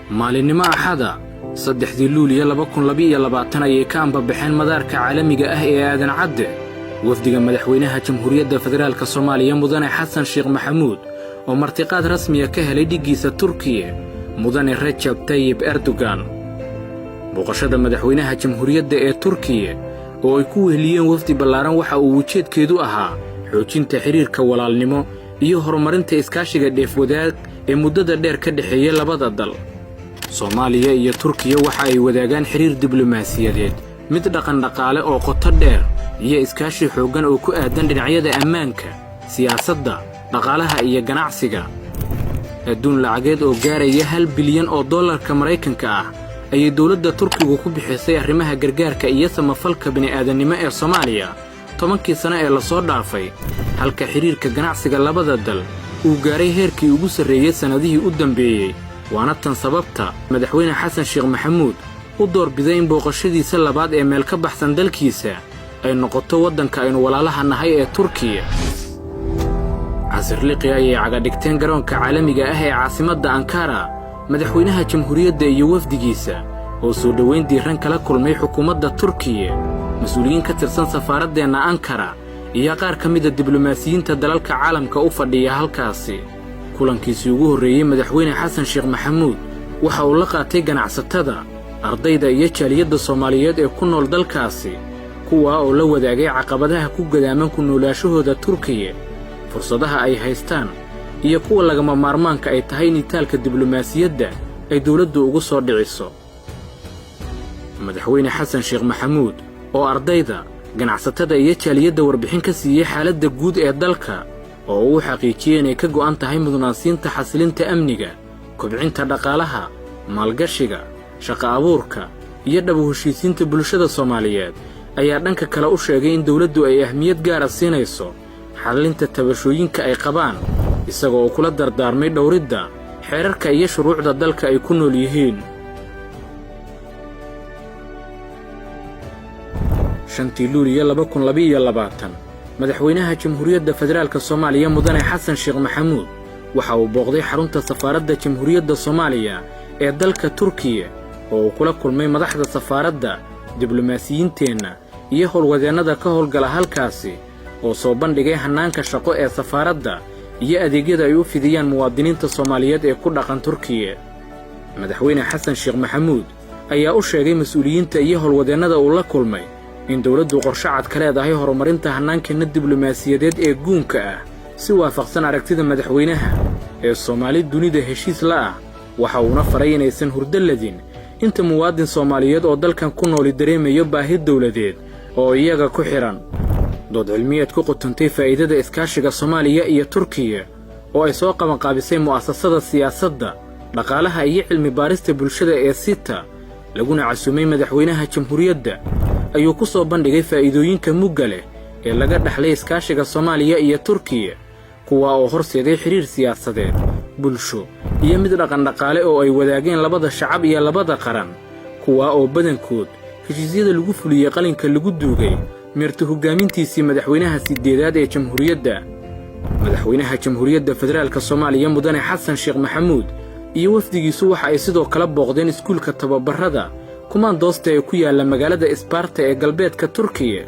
maalinimo axada 3 luulyo 2022 ayay ka anbabaxeen madaarka caalamiga ah ee aadan cadde wafdiga madaxweynaha jamhuuriyadda federaalka Soomaaliya mudane Xasan Sheekh Maxamuud oo martiqaad rasmi ah ka helay dhigiisa Turkiga mudane Recep Tayyip Erdogan booqashada madaxweynaha jamhuuriyadda ee Turkiga oo ay ku weheliyeen wafdi ballaaran waxa uu ujeedkeedu ahaa xoojinta xiriirka walaalnimo iyo horumarinta iskaashiga dheefwadaag ee muddada dheer ka dhaxeeya labada dal Soomaaliya iyo Turkiga waxa ay wadaagaan xiriir diblomaasiyadeed mid dhaqan dhaqaale oo qoto dheer iyo iskaashi xooggan oo ku aadan dhinacyada ammaanka siyaasadda dhaqaalaha iyo ganacsiga adduun lacageed oo gaaraya $1 bilyan oo dollarka Mareykanka ah ayay dawladda Turkiga ku bixisay arrimaha gargaarka iyo samafalka bini'aadanimo ee Soomaaliya 10 sano ee la soo dhaafay halka xiriirka ganacsiga labada dal uu gaaray heerkii ugu sarreeyay sanadihii u dambeeyay waana tan sababta madaxweyne Xasan Sheekh Maxamuud u doorbiday in booqashadiisa labaad ee meel ka baxsan dalkiisa ay noqoto waddanka aynu walaalaha nahay ee Turkiga casirliqi ayay caga dhigteen garoonka caalamiga ah ee caasimadda Ankara madaxweynaha jamhuuriyadda iyo wafdigiisa oo soo dhaweyn diiran kala kulmay xukuumadda Turkiga mas'uuliyiin ka tirsan safaaraddeena Ankara iyo qaar ka mid ah diblomaasiyiinta dalalka caalamka u fadhiya halkaasi kulankiisii ugu horreeyay madaxweyne Xasan Sheekh Maxamuud waxa uu la qaatay ganacsatada ardayda iyo jaaliyadda Soomaaliyeed ee ku nool dalkaasi kuwa oo la wadaagay caqabadaha ku gadaaman ku noolaashahooda Turkiga fursadaha ay haystaan iyo kuwa lagama maarmaanka ay tahay nitaalka diblomaasiyadda ay dawladdu ugu soo dhiciso madaxweyne Xasan Sheekh Maxamuud oo ardayda ganacsatada iyo jaaliyadda warbixin ka siiyay xaaladda guud ee dalka oo uu xaqiijiyay inay ka go'an tahay mudnaansiinta xasilinta amniga kobcinta dhaqaalaha maalgashiga shaqo abuurka iyo dhab u heshiisiinta bulshada Soomaaliyeed ayaa dhanka kale u sheegay in dawladdu ay ahmiyad gaar ah siinayso xallinta tabashooyinka ay qabaan isagoo kula dardaarmay dhowridda xeerarka iyo shuruucda dalka ay ku nool yihiin 5 luulyo 2022 madaxweynaha jamhuuriyadda federaalka Soomaaliya mudane Xasan Sheekh Maxamuud waxa uu booqday xarunta safaaradda jamhuuriyadda Soomaaliya ee dalka Turkiga oo uu kula kulmay madaxda safaaradda diblomaasiyiinteena iyo howlwadeennada ka howlgala halkaasi oo soo bandhigay hanaanka shaqo ee safaaradda iyo adeegyada ay u fidiyaan muwaadiniinta Soomaaliyeed ee ku dhaqan Turkiga madaxweyne Xasan Sheekh Maxamuud ayaa u sheegay mas'uuliyiinta iyo howlwadeennada uu la kulmay in dawladdu qorshe cad ka leedahay horumarinta hanaankeena diblomaasiyadeed ee guunka ah si waafaqsan aragtida madaxweynaha ee Soomaali dunida heshiis la ah waxa uuna faray inaysan hurdaladin inta muwaadin Soomaaliyeed oo dalkan ku nool dareemayo baahi dawladeed oo iyaga ku xiran dood cilmiyeed ku qotantay faa'iidada iskaashiga Soomaaliya iyo Turkiga oo ay soo qaban qaabisay mu'assasada siyaasadda dhaqaalaha iyo cilmi baarista bulshada ee SITA laguna casumay madaxweynaha jamhuuriyadda ayuu ku soo bandhigay faa'iidooyinka mugga leh ee laga dhaxlay iskaashiga Soomaaliya iyo Turkiga kuwa oo horseeday xiriir siyaasadeed bulsho iyo mid dhaqan dhaqaale oo ay wadaageen labada shacab iyo labada qaran kuwa oo badankood heshiisyada lagu fuliyay qalinka lagu duugay meerto hogaamintiisii madaxweynaha 8aad ee jamhuuriyadda madaxweynaha jamhuuriyadda federaalka Soomaaliya mudane Xasan Sheekh Maxamuud iyo wafdigiisu waxa ay sidoo kale booqdeen iskuulka tababarada kumaandoosta ee ku yaala magaalada Isbaarta ee galbeedka Turkiga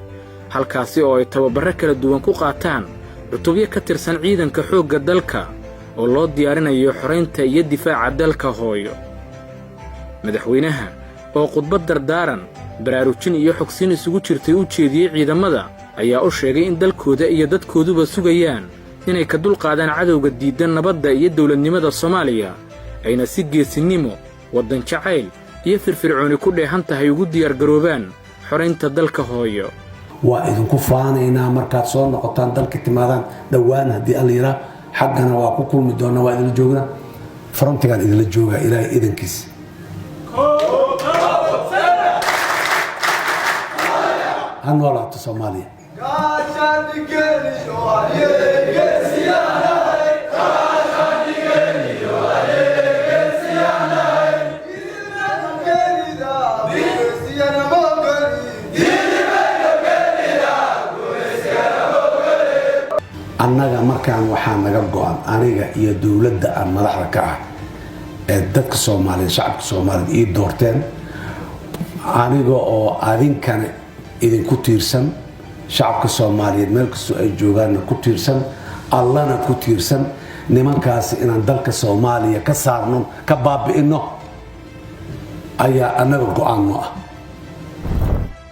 halkaasi oo ay tababaro kala duwan ku qaataan cutubyo ka tirsan ciidanka xoogga dalka oo loo diyaarinayo xoreynta iyo difaaca dalka hooyo madaxweynaha oo khudbad dardaaran baraarujin iyo xogsiin isugu jirtay u jeediyay ciidamada ayaa u sheegay in dalkooda iyo dadkooduba sugayaan inay ka dulqaadaan cadowga diidan nabadda iyo dawladnimada Soomaaliya ayna si geesinimo waddan jacayl iyo firfircooni ku dheehan tahay ugu diyaar garoobaan xoreynta dalka hooyo waa idinku faanaynaa markaad soo noqotaan dalka timaadaan dhawaan haddii alla yidhaa xaggana waa ku kulmi doona waa idinla joognaa frontigaan idinla joogaa ilaahay idankiis ha noolaato Soomaaliya annaga markaan waxaa naga go'an aniga iyo dawladda aan madaxda ka ah dadka Soomaaliyeed shacabka Soomaaliyeed ii doorteen aniga oo adinkana idinku tiirsan shacabka Soomaaliyeed meel kastoo ay joogaan ku tiirsan allana ku tiirsan nimankaas inaan dalka Soomaaliya ka saarno ka baabi'ino ayaa anaga go'aano ah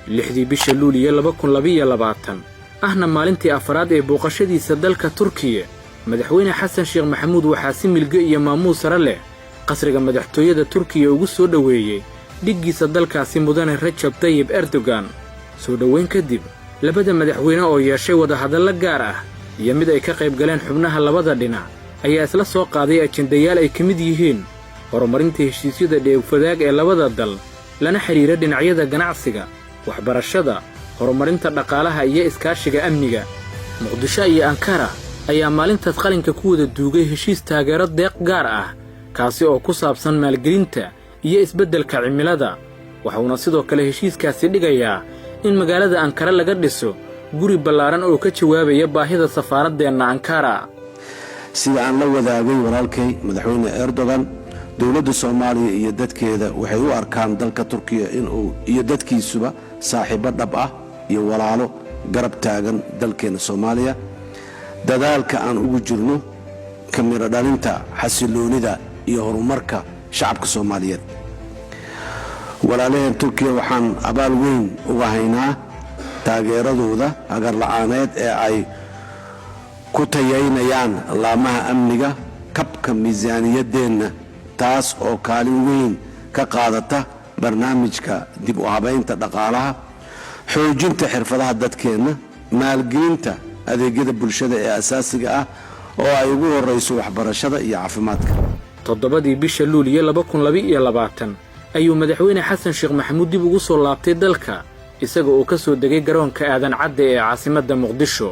6 bisha Luulyo 2022 ahna maalintii afraad ee booqashadiisa dalka Turkiga madaxweyne Xasan Sheekh Maxamuud waxaa si milga iyo maamuus sare leh qasriga madaxtooyada Turkiga ugu soo dhaweeyay dhigiisa dalkaasi mudane Recep Tayyip Erdogan soo dhaweyn kadib labada madaxweyne oo yeeshay wada hadallo gaar ah iyo mid ay ka qayb galeen xubnaha labada dhinac ayaa isla soo qaaday ajendayaal ay ka mid yihiin horumarinta heshiisyada dheefwadaag ee labada dal lana xiriira dhinacyada ganacsiga waxbarashada horumarinta dhaqaalaha iyo iskaashiga amniga Muqdisho iyo Ankara ayaa maalintaas qalinka ku wada duugay heshiis taageero deeq gaar ah kaasi oo ku saabsan maalgelinta iyo isbeddelka cimilada waxaana sidoo kale heshiiskaasi dhigayaa in magaalada Ankara laga dhiso guri ballaaran oo ka jawaabaya baahida safaaraddeena Ankara sida aan la wadaagay walaalkay madaxweyne Erdogan dawladda Soomaaliya iyo dadkeeda waxay u arkaan dalka Turkiga inuu iyo dadkiisuba saaxiibo dhab ah iyo walaalo garab taagan dalkeena Soomaaliya dadaalka aan ugu jirno kamira dhalinta xasiloonida iyo horumarka shacabka Soomaaliyeed walaalaheen Turkiga waxaan abaal weyn uga haynaa taageeradooda agar la'aaneed ee ay ku tayeynayaan laamaha amniga kabka miisaaniyadeena taas oo kaalin weyn ka qaadata barnaamijka dib u habeynta dhaqaalaha xoojinta xirfadaha dadkeena maalgelinta adeegyada bulshada ee asaasiga ah oo ay ugu horeyso waxbarashada iyo caafimaadka 7 bisha Luulyo 2022 ayuu madaxweyne Xasan Sheekh Maxamuud dib ugu soo laabtay dalka isaga oo ka soo degay garoonka aadan cadde ee caasimadda Muqdisho